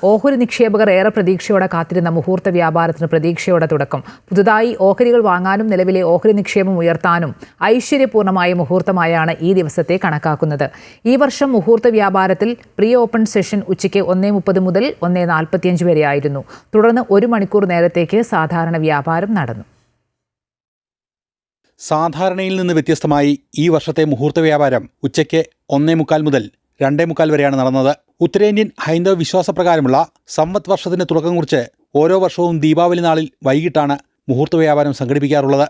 ഓഹരി നിക്ഷേപകർ ഏറെ പ്രതീക്ഷയോടെ കാത്തിരുന്ന മുഹൂർത്ത വ്യാപാരത്തിന് പ്രതീക്ഷയോടെ തുടക്കം. പുതുതായി ഓഹരികൾ വാങ്ങാനും നിലവിലെ ഓഹരി നിക്ഷേപം ഉയർത്താനും ഐശ്വര്യപൂർണമായ മുഹൂർത്തമായാണ് ഈ ദിവസത്തെ കണക്കാക്കുന്നത്. ഈ വർഷം മുഹൂർത്ത വ്യാപാരത്തിൽ പ്രീ ഓപ്പൺ സെഷൻ ഉച്ചയ്ക്ക് 1:30 മുതൽ 1:45 വരെയായിരുന്നു. തുടർന്ന് 1 മണിക്കൂർ നേരത്തേക്ക് സാധാരണ വ്യാപാരം നടന്നു. സാധാരണയിൽ നിന്ന് വ്യത്യസ്തമായി ഈ വർഷത്തെ മുഹൂർത്ത വ്യാപാരം ഉച്ചയ്ക്ക് 1:45 മുതൽ 2:45 വരെയാണ് നടന്നത്. ഉത്തരേന്ത്യൻ ഹൈന്ദവ വിശ്വാസപ്രകാരമുള്ള സമ്പത്ത് വർഷത്തിന് തുടക്കം കുറിച്ച് ഓരോ വർഷവും ദീപാവലി നാളിൽ വൈകിട്ടാണ് മുഹൂർത്ത വ്യാപാരം സംഘടിപ്പിക്കാറുള്ളത്.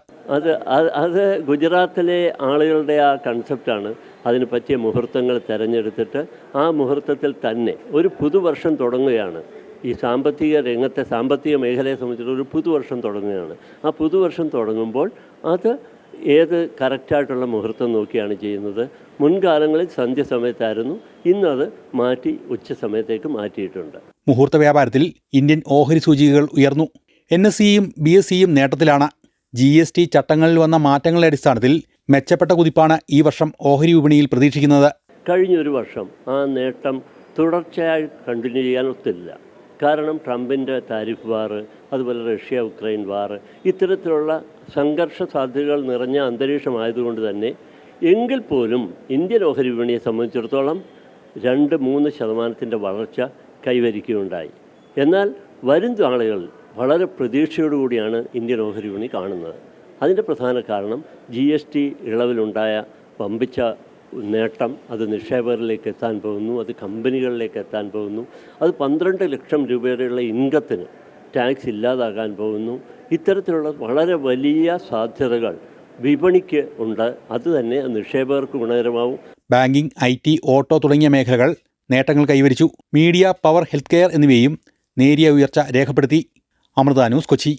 അത് ഗുജറാത്തിലെ ആളുകളുടെ ആ കൺസെപ്റ്റാണ്. അതിന് പറ്റിയ മുഹൂർത്തങ്ങൾ തിരഞ്ഞെടുത്തിട്ട് ആ മുഹൂർത്തത്തിൽ തന്നെ ഒരു പുതുവർഷം തുടങ്ങുകയാണ്. ഈ സാമ്പത്തിക മേഖലയെ സംബന്ധിച്ചിട്ട് ഒരു പുതുവർഷം തുടങ്ങുകയാണ്. ആ പുതുവർഷം തുടങ്ങുമ്പോൾ അത് ഏത് കറക്റ്റായിട്ടുള്ള മുഹൂർത്തം നോക്കിയാണ് ചെയ്യുന്നത്. മുൻകാലങ്ങളിൽ സന്ധ്യ സമയത്തായിരുന്നു, ഇന്നത് മാറ്റി ഉച്ച സമയത്തേക്ക് മാറ്റിയിട്ടുണ്ട്. മുഹൂർത്ത വ്യാപാരത്തിൽ ഇന്ത്യൻ ഓഹരി സൂചികകൾ ഉയർന്നു. NSEയും BSEയും നേട്ടത്തിലാണ്. GST ചട്ടങ്ങളിൽ വന്ന മാറ്റങ്ങളുടെ അടിസ്ഥാനത്തിൽ മെച്ചപ്പെട്ട കുതിപ്പാണ് ഈ വർഷം ഓഹരി വിപണിയിൽ പ്രതീക്ഷിക്കുന്നത്. കഴിഞ്ഞൊരു വർഷം ആ നേട്ടം തുടർച്ചയായി കണ്ടിന്യൂ ചെയ്യാൻ ഒത്തില്ല. കാരണം ട്രംപിൻ്റെ താരിഫ് വാർ, അതുപോലെ റഷ്യ-ഉക്രൈൻ വാർ, ഇത്തരത്തിലുള്ള സംഘർഷ സാധ്യതകൾ നിറഞ്ഞ അന്തരീക്ഷമായതുകൊണ്ട് തന്നെ എങ്കിൽ പോലും ഇന്ത്യൻ ഓഹരി വിപണിയെ സംബന്ധിച്ചിടത്തോളം 2-3% വളർച്ച കൈവരിക്കുകയുണ്ടായി. എന്നാൽ വരും നാളുകൾ വളരെ പ്രതീക്ഷയോടുകൂടിയാണ് ഇന്ത്യൻ ഓഹരി വിപണി കാണുന്നത്. അതിൻ്റെ പ്രധാന കാരണം GST ഇളവിലുണ്ടായ വമ്പിച്ച നേട്ടം. അത് നിക്ഷേപകരിലേക്ക് എത്താൻ പോകുന്നു, അത് കമ്പനികളിലേക്ക് എത്താൻ പോകുന്നു. അത് 12 ലക്ഷം രൂപയുടെ ഇൻകത്തിന് ടാക്സ് ഇല്ലാതാകാൻ പോകുന്നു. ഇത്തരത്തിലുള്ള വളരെ വലിയ സാധ്യതകൾ വിപണിക്ക് ഉണ്ട്. അതുതന്നെ നിക്ഷേപകർക്ക് ഗുണകരമാവും. ബാങ്കിംഗ്, IT, ഓട്ടോ തുടങ്ങിയ മേഖലകൾ നേട്ടങ്ങൾ കൈവരിച്ചു. മീഡിയ, പവർ, ഹെൽത്ത് കെയർ എന്നിവയും നേരിയ ഉയർച്ച രേഖപ്പെടുത്തി. അമൃത ന്യൂസ്, കൊച്ചി.